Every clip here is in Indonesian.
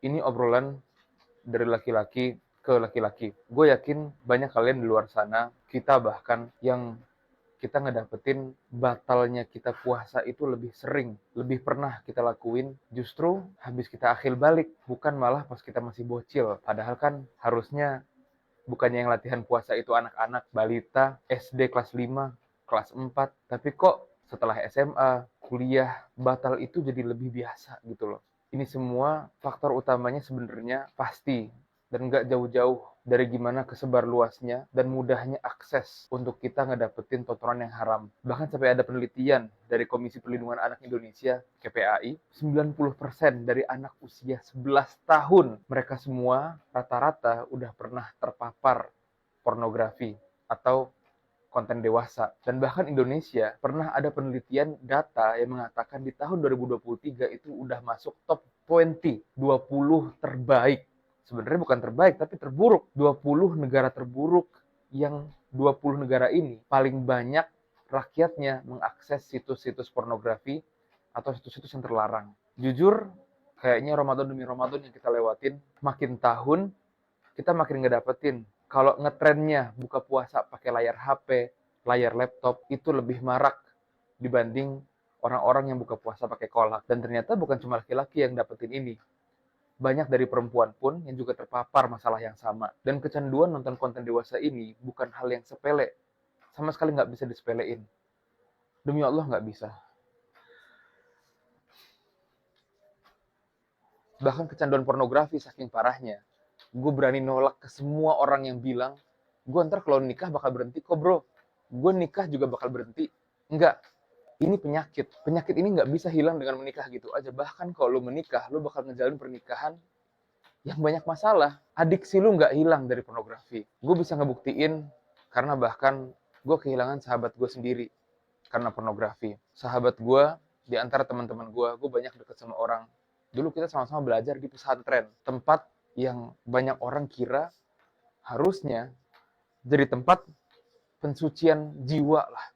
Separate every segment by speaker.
Speaker 1: Ini obrolan dari laki-laki ke laki-laki. Gue yakin banyak kalian di luar sana, kita bahkan yang kita ngedapetin batalnya kita puasa itu lebih sering, lebih pernah kita lakuin justru habis kita akhir balik, bukan malah pas kita masih bocil. Padahal kan harusnya bukannya yang latihan puasa itu anak-anak, balita, SD kelas 5, kelas 4, tapi kok setelah SMA, kuliah, batal itu jadi lebih biasa gitu loh. Ini semua faktor utamanya sebenarnya pasti dan nggak jauh-jauh dari gimana kesebar luasnya dan mudahnya akses untuk kita ngedapetin tontonan yang haram. Bahkan sampai ada penelitian dari Komisi Perlindungan Anak Indonesia, KPAI, 90% dari anak usia 11 tahun, mereka semua rata-rata udah pernah terpapar pornografi atau konten dewasa. Dan bahkan Indonesia pernah ada penelitian data yang mengatakan di tahun 2023 itu udah masuk top 20 terbaik. Sebenarnya bukan terbaik, tapi terburuk. 20 negara terburuk yang 20 negara ini paling banyak rakyatnya mengakses situs-situs pornografi atau situs-situs yang terlarang. Jujur, kayaknya Ramadan demi Ramadan yang kita lewatin, makin tahun kita makin ngedapetin kalau ngetrennya buka puasa pakai layar HP, layar laptop itu lebih marak dibanding orang-orang yang buka puasa pakai kolak. Dan ternyata bukan cuma laki-laki yang dapetin ini. Banyak dari perempuan pun yang juga terpapar masalah yang sama. Dan kecanduan nonton konten dewasa ini bukan hal yang sepele. Sama sekali nggak bisa disepelein. Demi Allah nggak bisa. Bahkan kecanduan pornografi saking parahnya. Gue berani nolak ke semua orang yang bilang, gue ntar kalau nikah bakal berhenti kok bro. Gue nikah juga bakal berhenti. Enggak, ini penyakit. Penyakit ini nggak bisa hilang dengan menikah gitu aja. Bahkan kalau lu menikah, lu bakal ngejalin pernikahan yang banyak masalah. Adiksi lu nggak hilang dari pornografi. Gue bisa ngebuktiin karena bahkan gue kehilangan sahabat gue sendiri karena pornografi. Sahabat gue, di antara teman-teman gue banyak deket sama orang. Dulu kita sama-sama belajar di pesantren, tempat yang banyak orang kira harusnya jadi tempat pensucian jiwa lah.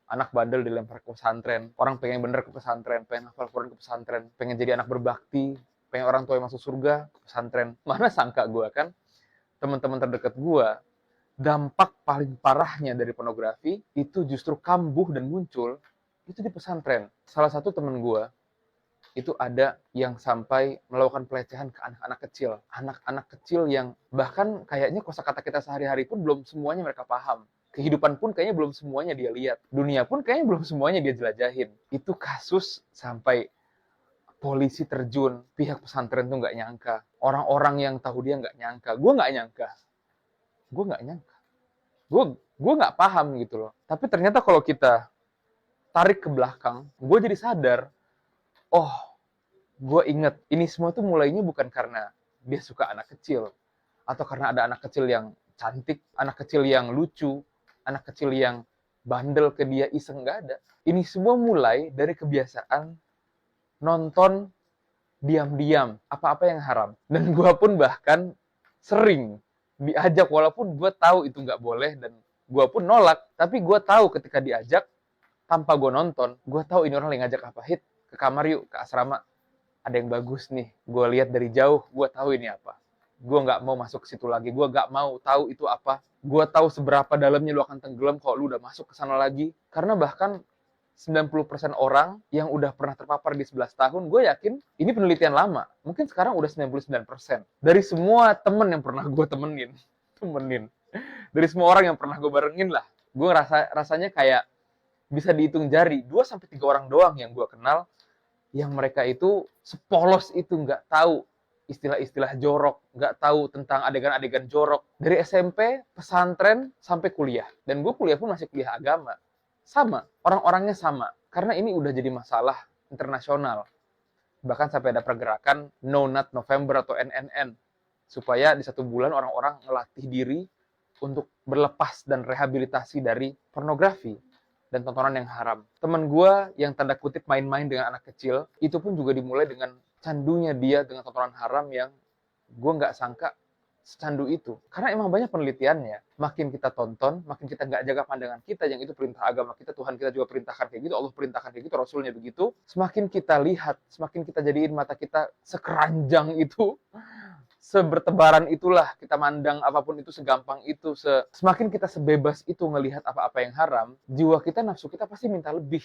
Speaker 1: Anak bandel dilempar ke pesantren, orang pengen bener ke pesantren, pengen hafal Quran ke pesantren, pengen jadi anak berbakti, pengen orang tua yang masuk surga ke pesantren. Mana sangka gue kan, teman-teman terdekat gue, dampak paling parahnya dari pornografi itu justru kambuh dan muncul itu di pesantren. Salah satu temen gue itu ada yang sampai melakukan pelecehan ke anak-anak kecil. Anak-anak kecil yang bahkan kayaknya kosakata kita sehari-hari pun belum semuanya mereka paham. Kehidupan pun kayaknya belum semuanya dia lihat. Dunia pun kayaknya belum semuanya dia jelajahin. Itu kasus sampai polisi terjun, pihak pesantren tuh nggak nyangka. Orang-orang yang tahu dia nggak nyangka. Gue nggak nyangka. Gue nggak nyangka. Gue nggak paham gitu loh. Tapi ternyata kalau kita tarik ke belakang, gue jadi sadar, oh, gue inget, ini semua tuh mulainya bukan karena dia suka anak kecil, atau karena ada anak kecil yang cantik, anak kecil yang lucu, anak kecil yang bandel ke dia iseng, nggak ada. Ini semua mulai dari kebiasaan nonton diam-diam, apa-apa yang haram. Dan gue pun bahkan sering diajak, walaupun gue tahu itu nggak boleh, dan gue pun nolak, tapi gue tahu ketika diajak, tanpa gue nonton, gue tahu ini orang lagi ngajak apa, hit, ke kamar yuk, ke asrama, ada yang bagus nih, gue lihat dari jauh, gue tahu ini apa. Gue nggak mau masuk ke situ lagi, gue nggak mau tahu itu apa. Gue tahu seberapa dalamnya lu akan tenggelam kalau lu udah masuk ke sana lagi. Karena bahkan 90% orang yang udah pernah terpapar di 11 tahun, gue yakin ini penelitian lama. Mungkin sekarang udah 99%. Dari semua temen yang pernah gue temenin. Dari semua orang yang pernah gue barengin lah. Gue rasanya kayak bisa dihitung jari, 2-3 orang doang yang gue kenal yang mereka itu sepolos itu, nggak tahu istilah-istilah jorok, nggak tahu tentang adegan-adegan jorok. Dari SMP, pesantren, sampai kuliah. Dan gue kuliah pun masih kuliah agama. Sama, orang-orangnya sama. Karena ini udah jadi masalah internasional. Bahkan sampai ada pergerakan No Nut November atau NNN. Supaya di 1 bulan orang-orang ngelatih diri untuk berlepas dan rehabilitasi dari pornografi dan tontonan yang haram. Temen gue yang tanda kutip main-main dengan anak kecil, itu pun juga dimulai dengan candunya dia dengan tontonan haram yang gue nggak sangka secandu itu. Karena emang banyak penelitiannya. Makin kita tonton, makin kita nggak jaga pandangan kita, yang itu perintah agama kita, Tuhan kita juga perintahkan kayak gitu, Allah perintahkan kayak gitu, Rasulnya begitu. Semakin kita lihat, semakin kita jadiin mata kita sekeranjang itu, sebertebaran itulah kita mandang apapun itu segampang itu, semakin kita sebebas itu ngelihat apa-apa yang haram, jiwa kita, nafsu kita pasti minta lebih,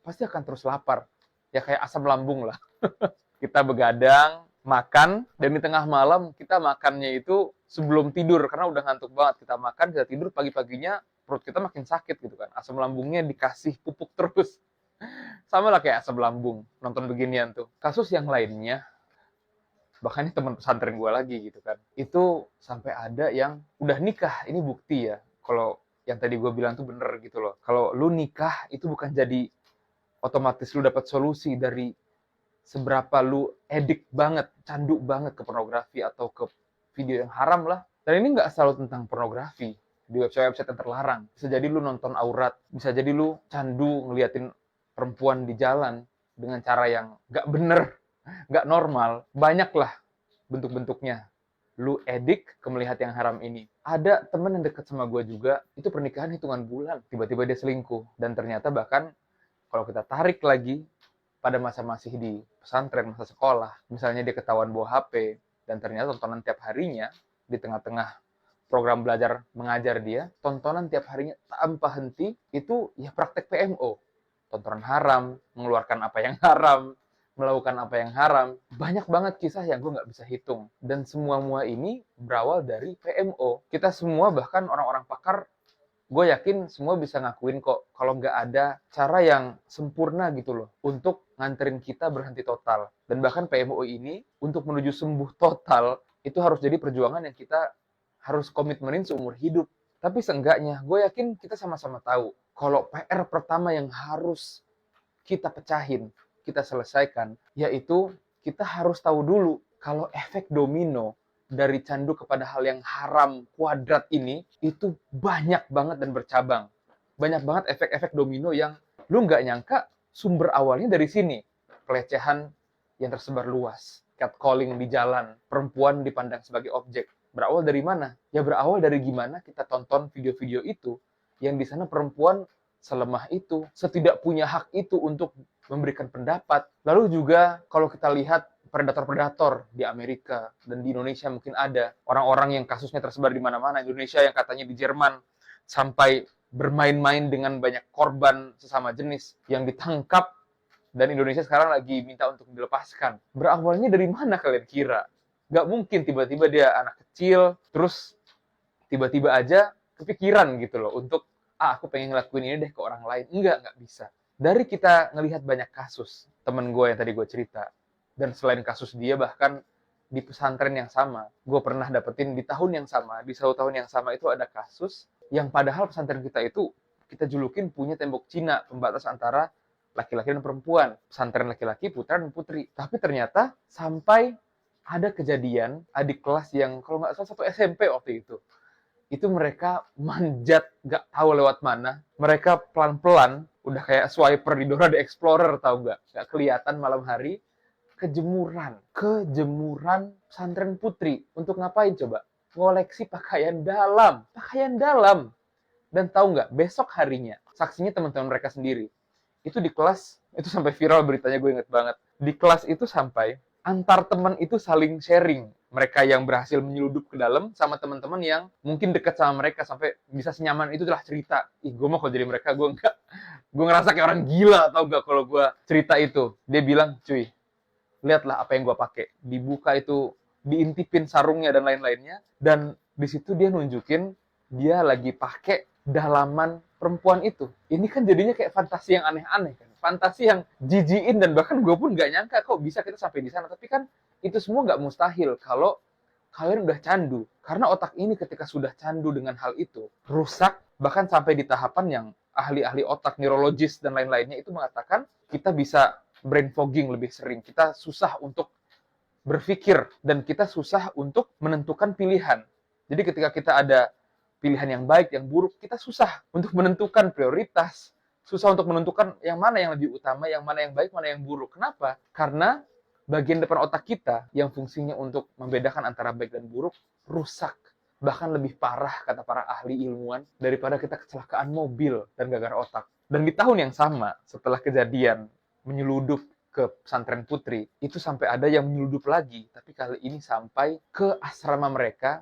Speaker 1: pasti akan terus lapar. Ya kayak asam lambung lah. Kita begadang, makan, dan di tengah malam kita makannya itu sebelum tidur, karena udah ngantuk banget. Kita makan, kita tidur, pagi-paginya perut kita makin sakit gitu kan. Asam lambungnya dikasih pupuk terus. Sama lah kayak asam lambung, nonton beginian tuh. Kasus yang lainnya, bahkan ini teman pesantren gue lagi gitu kan. Itu sampai ada yang udah nikah, ini bukti ya. Kalau yang tadi gue bilang tuh bener gitu loh. Kalau lu nikah, itu bukan jadi otomatis lu dapat solusi dari seberapa lu edik banget, candu banget ke pornografi atau ke video yang haram lah. Dan ini nggak selalu tentang pornografi di website-website yang terlarang. Bisa jadi lu nonton aurat, bisa jadi lu candu ngeliatin perempuan di jalan dengan cara yang nggak bener, nggak normal. Banyak lah bentuk-bentuknya. Lu edik ke melihat yang haram ini. Ada temen yang deket sama gue juga, itu pernikahan hitungan bulan. Tiba-tiba dia selingkuh. Dan ternyata bahkan kalau kita tarik lagi pada masa masih di pesantren, masa sekolah, misalnya dia ketahuan bawa HP, dan ternyata tontonan tiap harinya, di tengah-tengah program belajar mengajar dia, tontonan tiap harinya tanpa henti, itu ya praktek PMO. Tontonan haram, mengeluarkan apa yang haram, melakukan apa yang haram. Banyak banget kisah yang gue nggak bisa hitung. Dan semua-mua ini berawal dari PMO. Kita semua, bahkan orang-orang pakar, gue yakin semua bisa ngakuin kok kalau nggak ada cara yang sempurna gitu loh untuk nganterin kita berhenti total. Dan bahkan PMO ini untuk menuju sembuh total itu harus jadi perjuangan yang kita harus komitmenin seumur hidup. Tapi seenggaknya gue yakin kita sama-sama tahu kalau PR pertama yang harus kita pecahin, kita selesaikan, yaitu kita harus tahu dulu kalau efek domino dari candu kepada hal yang haram kuadrat ini itu banyak banget dan bercabang. Banyak banget efek-efek domino yang lu nggak nyangka sumber awalnya dari sini. Pelecehan yang tersebar luas, catcalling di jalan, perempuan dipandang sebagai objek. Berawal dari mana? Ya berawal dari gimana kita tonton video-video itu yang di sana perempuan selemah itu, setidak punya hak itu untuk memberikan pendapat. Lalu juga kalau kita lihat predator-predator di Amerika dan di Indonesia mungkin ada orang-orang yang kasusnya tersebar di mana-mana. Indonesia yang katanya di Jerman sampai bermain-main dengan banyak korban sesama jenis yang ditangkap dan Indonesia sekarang lagi minta untuk dilepaskan. Berawalnya dari mana kalian kira? Gak mungkin tiba-tiba dia anak kecil terus tiba-tiba aja kepikiran gitu loh untuk aku pengen ngelakuin ini deh ke orang lain. Nggak bisa. Dari kita ngelihat banyak kasus, temen gue yang tadi gue cerita, dan selain kasus dia bahkan di pesantren yang sama, gue pernah dapetin di tahun yang sama, di satu tahun yang sama itu ada kasus yang padahal pesantren kita itu kita julukin punya tembok Cina, pembatas antara laki-laki dan perempuan, pesantren laki-laki, putra dan putri. Tapi ternyata sampai ada kejadian adik kelas yang kalau nggak salah satu SMP waktu itu mereka manjat nggak tahu lewat mana, mereka pelan-pelan udah kayak swiper di Dora the Explorer, tahu nggak kelihatan malam hari, kejemuran pesantren putri. Untuk ngapain coba? Ngoleksi pakaian dalam. Dan tahu nggak, besok harinya, saksinya teman-teman mereka sendiri. Itu di kelas, itu sampai viral beritanya, gue inget banget. Di kelas itu sampai antar teman itu saling sharing. Mereka yang berhasil menyeludup ke dalam sama teman-teman yang mungkin dekat sama mereka sampai bisa senyaman itu telah cerita. Ih, gue mau kalau jadi mereka, gue enggak. Gue ngerasa kayak orang gila, tau gak kalau gue cerita itu. Dia bilang, cuy, lihatlah apa yang gue pakai. Dibuka itu, diintipin sarungnya dan lain-lainnya. Dan di situ dia nunjukin dia lagi pakai dalaman perempuan itu. Ini kan jadinya kayak fantasi yang aneh-aneh kan. Fantasi yang jijiin dan bahkan gue pun nggak nyangka kok bisa kita sampai di sana. Tapi kan itu semua nggak mustahil kalau kalian udah candu. Karena otak ini ketika sudah candu dengan hal itu, rusak bahkan sampai di tahapan yang ahli-ahli otak, neurologis dan lain-lainnya itu mengatakan kita bisa brain fogging lebih sering. Kita susah untuk berpikir dan kita susah untuk menentukan pilihan. Jadi ketika kita ada pilihan yang baik, yang buruk, kita susah untuk menentukan prioritas. Susah untuk menentukan yang mana yang lebih utama, yang mana yang baik, mana yang buruk. Kenapa? Karena bagian depan otak kita yang fungsinya untuk membedakan antara baik dan buruk rusak. Bahkan lebih parah, kata para ahli ilmuwan, daripada kita kecelakaan mobil dan gagal otak. Dan di tahun yang sama, setelah kejadian menyeludup ke pesantren putri, itu sampai ada yang menyeludup lagi, tapi kali ini sampai ke asrama mereka,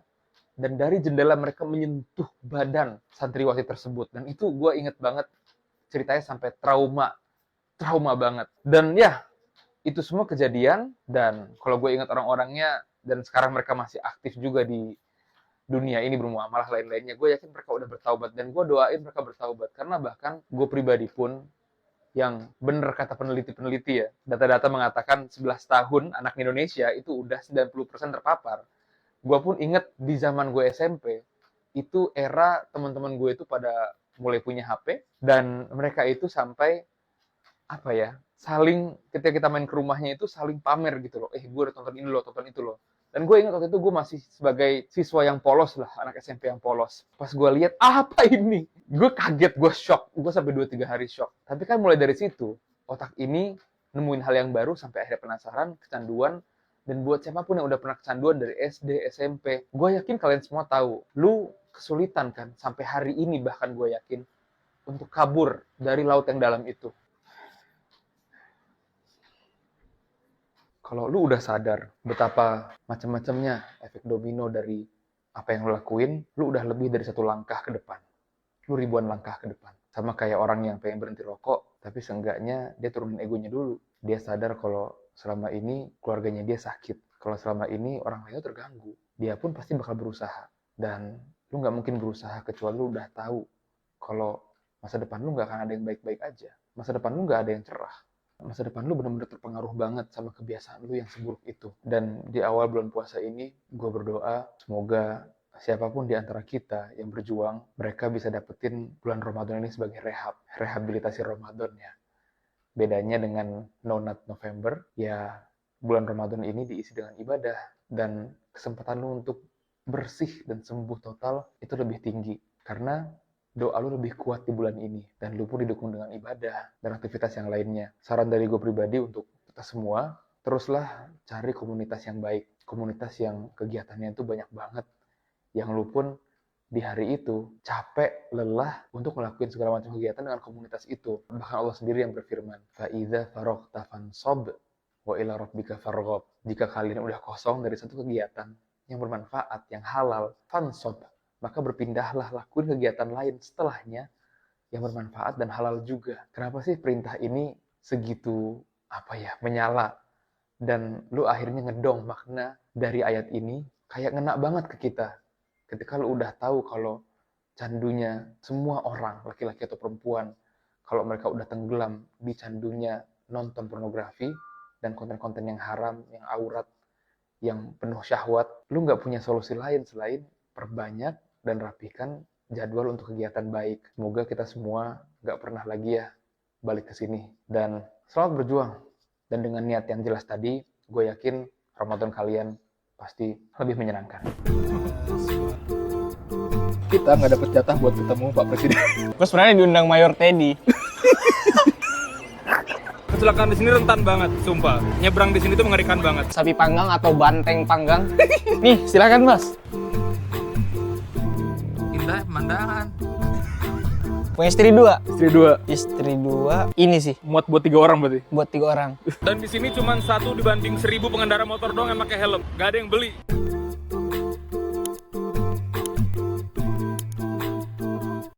Speaker 1: dan dari jendela mereka menyentuh badan santriwati tersebut. Dan itu gue inget banget, ceritanya sampai trauma banget. Dan ya, itu semua kejadian, dan kalau gue ingat orang-orangnya, dan sekarang mereka masih aktif juga di dunia ini bermuamalah lain-lainnya, gue yakin mereka udah bertaubat, dan gue doain mereka bertaubat. Karena bahkan gue pribadi pun, yang benar kata peneliti-peneliti ya, data-data mengatakan 11 tahun anak Indonesia itu udah 90% terpapar. Gue pun inget di zaman gue SMP, itu era teman-teman gue itu pada mulai punya HP, dan mereka itu sampai, apa ya, saling, ketika kita main ke rumahnya itu saling pamer gitu loh. Gue udah tonton ini loh, tonton itu loh. Dan gue ingat waktu itu gue masih sebagai siswa yang polos lah, anak SMP yang polos. Pas gue lihat, apa ini? Gue kaget, gue shock. Gue sampai 2-3 hari shock. Tapi kan mulai dari situ, otak ini nemuin hal yang baru sampai akhirnya penasaran, kecanduan. Dan buat siapapun yang udah pernah kecanduan dari SD, SMP, gue yakin kalian semua tahu. Lu kesulitan kan, sampai hari ini bahkan gue yakin, untuk kabur dari laut yang dalam itu. Kalau lu udah sadar betapa macam-macamnya efek domino dari apa yang lu lakuin, lu udah lebih dari 1 langkah ke depan. Lu ribuan langkah ke depan. Sama kayak orang yang pengen berhenti rokok, tapi seenggaknya dia turunin egonya dulu. Dia sadar kalau selama ini keluarganya dia sakit. Kalau selama ini orang lainnya terganggu. Dia pun pasti bakal berusaha. Dan lu nggak mungkin berusaha kecuali lu udah tahu kalau masa depan lu nggak akan ada yang baik-baik aja. Masa depan lu nggak ada yang cerah. Masa depan lu benar-benar terpengaruh banget sama kebiasaan lu yang seburuk itu. Dan di awal bulan puasa ini, gue berdoa semoga siapapun di antara kita yang berjuang, mereka bisa dapetin bulan Ramadan ini sebagai rehabilitasi Ramadan ya. Bedanya dengan Nonat November, ya bulan Ramadan ini diisi dengan ibadah, dan kesempatan lu untuk bersih dan sembuh total itu lebih tinggi. Karena doa lu lebih kuat di bulan ini, dan lu pun didukung dengan ibadah dan aktivitas yang lainnya. Saran dari gue pribadi untuk kita semua, teruslah cari komunitas yang baik, komunitas yang kegiatannya itu banyak banget, yang lu pun di hari itu capek, lelah untuk ngelakuin segala macam kegiatan dengan komunitas itu. Bahkan Allah sendiri yang berfirman, فَإِذَا فَرَغْتَ فَانْصَبْ وَإِلَى رَبِّكَ فَارْغَب. Jika kalian udah kosong dari satu kegiatan yang bermanfaat, yang halal, fansab, maka berpindahlah, lakuin kegiatan lain setelahnya yang bermanfaat dan halal juga. Kenapa sih perintah ini segitu, menyala? Dan lu akhirnya ngedong makna dari ayat ini, kayak ngena banget ke kita. Ketika lu udah tahu kalau candunya semua orang, laki-laki atau perempuan, kalau mereka udah tenggelam di candunya nonton pornografi dan konten-konten yang haram, yang aurat, yang penuh syahwat, lu nggak punya solusi lain selain perbanyak dan rapikan jadwal untuk kegiatan baik. Semoga kita semua nggak pernah lagi ya balik ke sini. Dan selamat berjuang. Dan dengan niat yang jelas tadi, gue yakin Ramadan kalian pasti lebih menyenangkan. Kita nggak dapat jatah buat ketemu Pak Presiden.
Speaker 2: Gue sebenarnya diundang Mayor Teddy.
Speaker 3: Kecelakaan di sini rentan banget, sumpah. Nyebrang di sini tuh mengerikan banget.
Speaker 2: Sapi panggang atau banteng panggang. Nih, silakan Mas.
Speaker 3: Indah pemandangan.
Speaker 2: Punya istri 2?
Speaker 1: Istri 2.
Speaker 2: Istri 2. Ini sih,
Speaker 1: Muat buat 3 orang berarti?
Speaker 2: buat 3 orang.
Speaker 3: Dan di sini cuma 1 dibanding 1000 pengendara motor doang yang pakai helm. Gak ada yang beli.